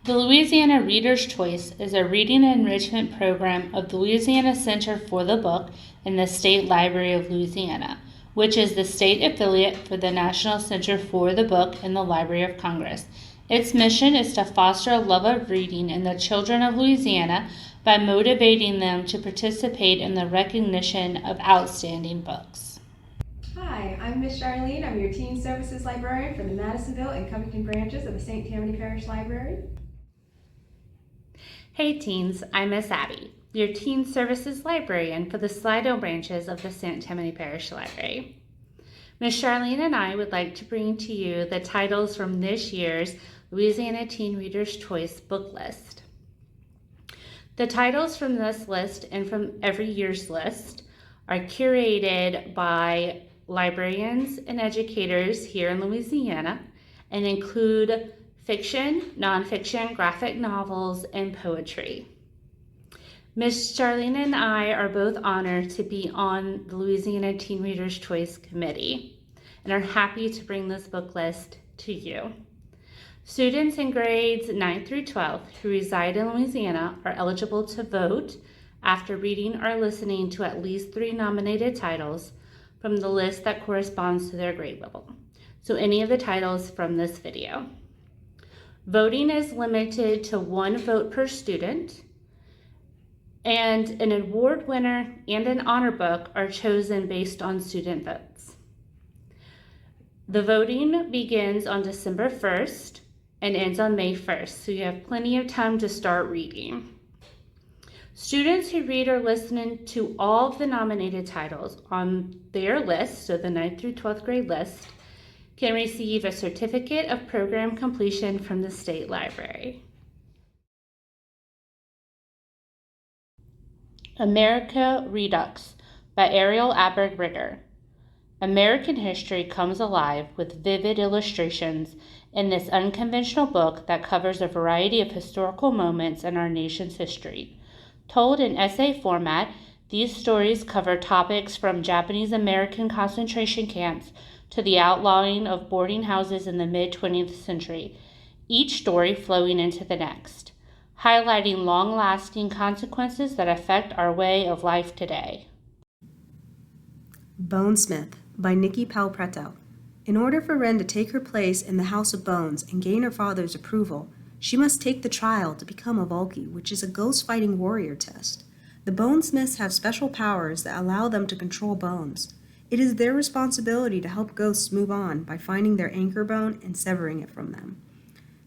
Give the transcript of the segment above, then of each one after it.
The Louisiana Reader's Choice is a reading and enrichment program of the Louisiana Center for the Book in the State Library of Louisiana, which is the state affiliate for the National Center for the Book in the Library of Congress. Its mission is to foster a love of reading in the children of Louisiana by motivating them to participate in the recognition of outstanding books. Hi, I'm Miss Charlene. I'm your Teen Services Librarian for the Madisonville and Covington branches of the St. Tammany Parish Library. Hey teens, I'm Miss Abby, your Teen Services Librarian for the Slidell branches of the St. Tammany Parish Library. Miss Charlene and I would like to bring to you the titles from this year's Louisiana Teen Reader's Choice book list. The titles from this list and from every year's list are curated by librarians and educators here in Louisiana and include fiction, nonfiction, graphic novels, and poetry. Miss Charlene and I are both honored to be on the Louisiana Teen Reader's Choice Committee and are happy to bring this book list to you. Students in grades 9 through 12 who reside in Louisiana are eligible to vote after reading or listening to at least 3 nominated titles from the list that corresponds to their grade level. So any of the titles from this video. Voting is limited to 1 vote per student, and an award winner and an honor book are chosen based on student votes. The voting begins on December 1st and ends on May 1st, so you have plenty of time to start reading. Students who read or listen to all of the nominated titles on their list, so the 9th through 12th grade list, can receive a certificate of program completion from the state library. America Redux by Ariel Aberg-Ritter. American history comes alive with vivid illustrations in this unconventional book that covers a variety of historical moments in our nation's history. Told in essay format, these stories cover topics from Japanese American concentration camps to the outlawing of boarding houses in the mid-20th century, each story flowing into the next, highlighting long-lasting consequences that affect our way of life today. Bonesmith by Nikki Palpretto. In order for Wren to take her place in the House of Bones and gain her father's approval, she must take the trial to become a Vulki, which is a ghost-fighting warrior test. The Bonesmiths have special powers that allow them to control bones. It is their responsibility to help ghosts move on by finding their anchor bone and severing it from them.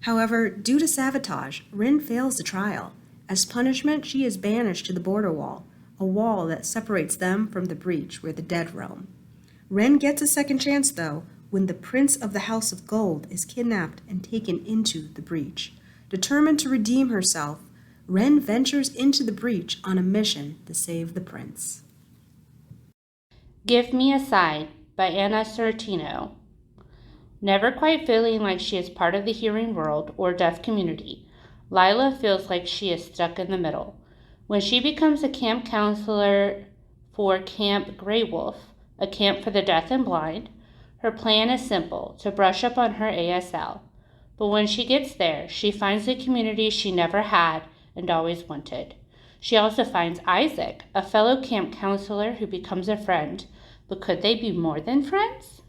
However, due to sabotage, Wren fails the trial. As punishment, she is banished to the border wall, a wall that separates them from the breach where the dead roam. Wren gets a second chance, though, when the Prince of the House of Gold is kidnapped and taken into the breach. Determined to redeem herself, Wren ventures into the breach on a mission to save the prince. Give Me a Sign by Anna Sorrentino. Never quite feeling like she is part of the hearing world or deaf community, Lila feels like she is stuck in the middle. When she becomes a camp counselor for Camp Grey Wolf, a camp for the deaf and blind, her plan is simple, to brush up on her ASL. But when she gets there, she finds a community she never had and always wanted. She also finds Isaac, a fellow camp counselor who becomes a friend. But could they be more than friends?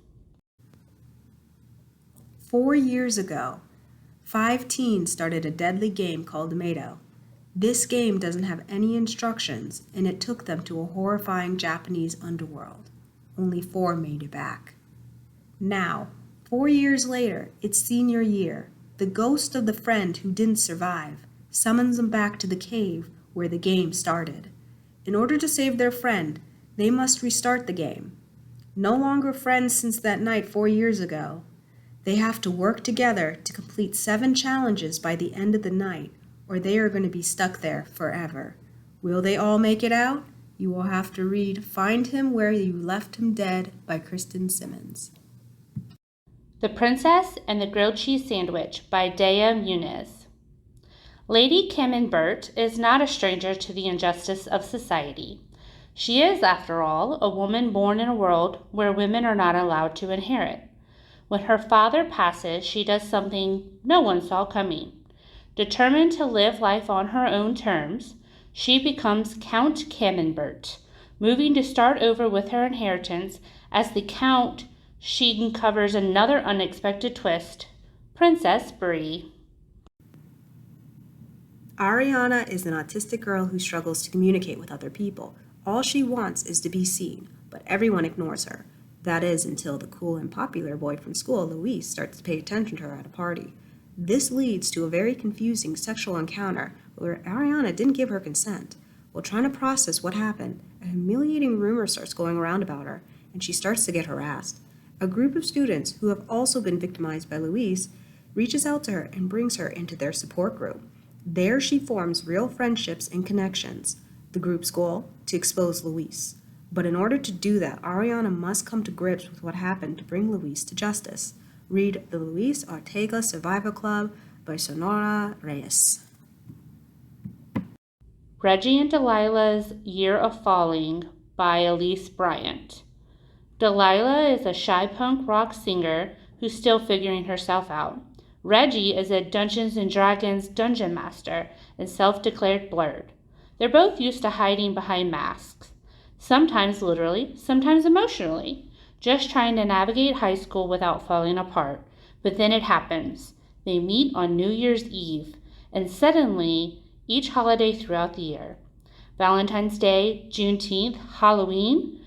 4 years ago, 5 teens started a deadly game called Tomato. This game doesn't have any instructions, and it took them to a horrifying Japanese underworld. Only 4 made it back. Now, 4 years later, it's senior year. The ghost of the friend who didn't survive summons them back to the cave where the game started. In order to save their friend, they must restart the game. No longer friends since that night 4 years ago. They have to work together to complete 7 challenges by the end of the night, or they are going to be stuck there forever. Will they all make it out? You will have to read Find Him Where You Left Him Dead by Kristen Simmons. The Princess and the Grilled Cheese Sandwich by Dea Muniz. Lady Camembert is not a stranger to the injustice of society. She is, after all, a woman born in a world where women are not allowed to inherit. When her father passes, she does something no one saw coming. Determined to live life on her own terms, she becomes Count Camembert, moving to start over with her inheritance. As the Count, she uncovers another unexpected twist: Princess Bree. Ariana is an autistic girl who struggles to communicate with other people. All she wants is to be seen, but everyone ignores her. That is until the cool and popular boy from school, Luis, starts to pay attention to her at a party. This leads to a very confusing sexual encounter where Ariana didn't give her consent. While trying to process what happened, a humiliating rumor starts going around about her, and she starts to get harassed. A group of students who have also been victimized by Luis reaches out to her and brings her into their support group. There she forms real friendships and connections. The group's goal? To expose Luis. But in order to do that, Ariana must come to grips with what happened to bring Luis to justice. Read The Luis Ortega Survival Club by Sonora Reyes. Reggie and Delilah's Year of Falling by Elise Bryant. Delilah is a shy punk rock singer who's still figuring herself out. Reggie is a Dungeons & Dragons dungeon master and self-declared blurred. They're both used to hiding behind masks, sometimes literally, sometimes emotionally, just trying to navigate high school without falling apart. But then it happens. They meet on New Year's Eve, and suddenly, each holiday throughout the year, Valentine's Day, Juneteenth, Halloween,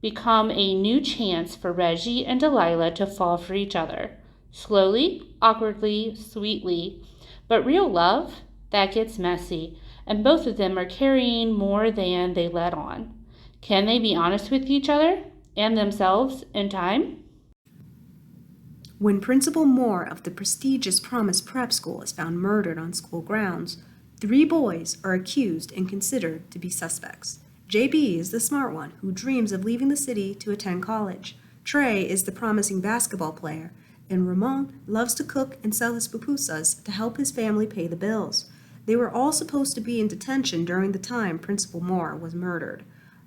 become a new chance for Reggie and Delilah to fall for each other. Slowly, awkwardly, sweetly, but real love, that gets messy, and both of them are carrying more than they let on. Can they be honest with each other and themselves in time? When Principal Moore of the prestigious Promise Prep School is found murdered on school grounds, 3 boys are accused and considered to be suspects. JB is the smart one who dreams of leaving the city to attend college. Trey is the promising basketball player, and Ramon loves to cook and sell his pupusas to help his family pay the bills. They were all supposed to be in detention during the time Principal Moore was murdered,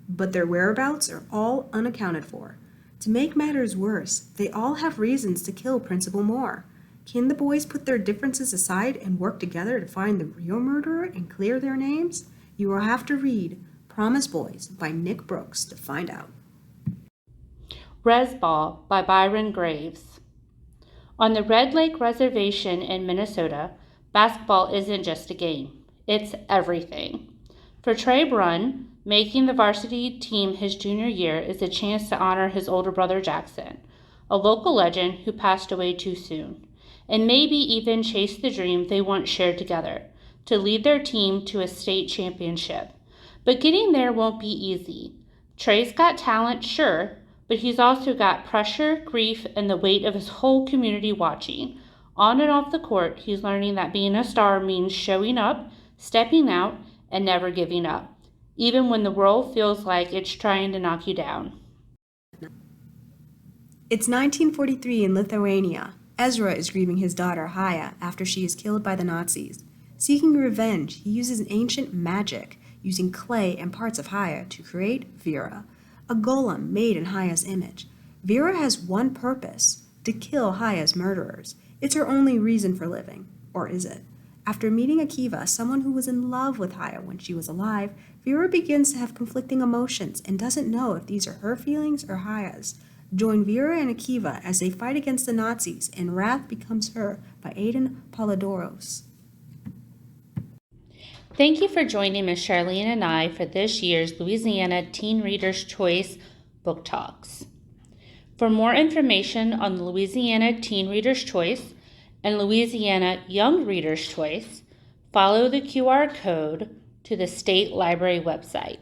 but their whereabouts are all unaccounted for. To make matters worse, they all have reasons to kill Principal Moore. Can the boys put their differences aside and work together to find the real murderer and clear their names? You will have to read Promise Boys by Nick Brooks to find out. Resball by Byron Graves. On the Red Lake Reservation in Minnesota, basketball isn't just a game. It's everything. For Trey Brunn, making the varsity team his junior year is a chance to honor his older brother Jackson, a local legend who passed away too soon, and maybe even chase the dream they once shared together, to lead their team to a state championship. But getting there won't be easy. Trey's got talent, sure, but he's also got pressure, grief, and the weight of his whole community watching. On and off the court, he's learning that being a star means showing up, stepping out, and never giving up, even when the world feels like it's trying to knock you down. It's 1943 in Lithuania. Ezra is grieving his daughter, Haya, after she is killed by the Nazis. Seeking revenge, he uses ancient magic, using clay and parts of Haya to create Vera, a golem made in Haya's image. Vera has one purpose: to kill Haya's murderers. It's her only reason for living. Or is it? After meeting Akiva, someone who was in love with Haya when she was alive, Vera begins to have conflicting emotions and doesn't know if these are her feelings or Haya's. Join Vera and Akiva as they fight against the Nazis, and Wrath Becomes Her by Aidan Polidoros. Thank you for joining Ms. Charlene and I for this year's Louisiana Teen Reader's Choice Book Talks. For more information on the Louisiana Teen Reader's Choice and Louisiana Young Reader's Choice, follow the QR code to the State Library website.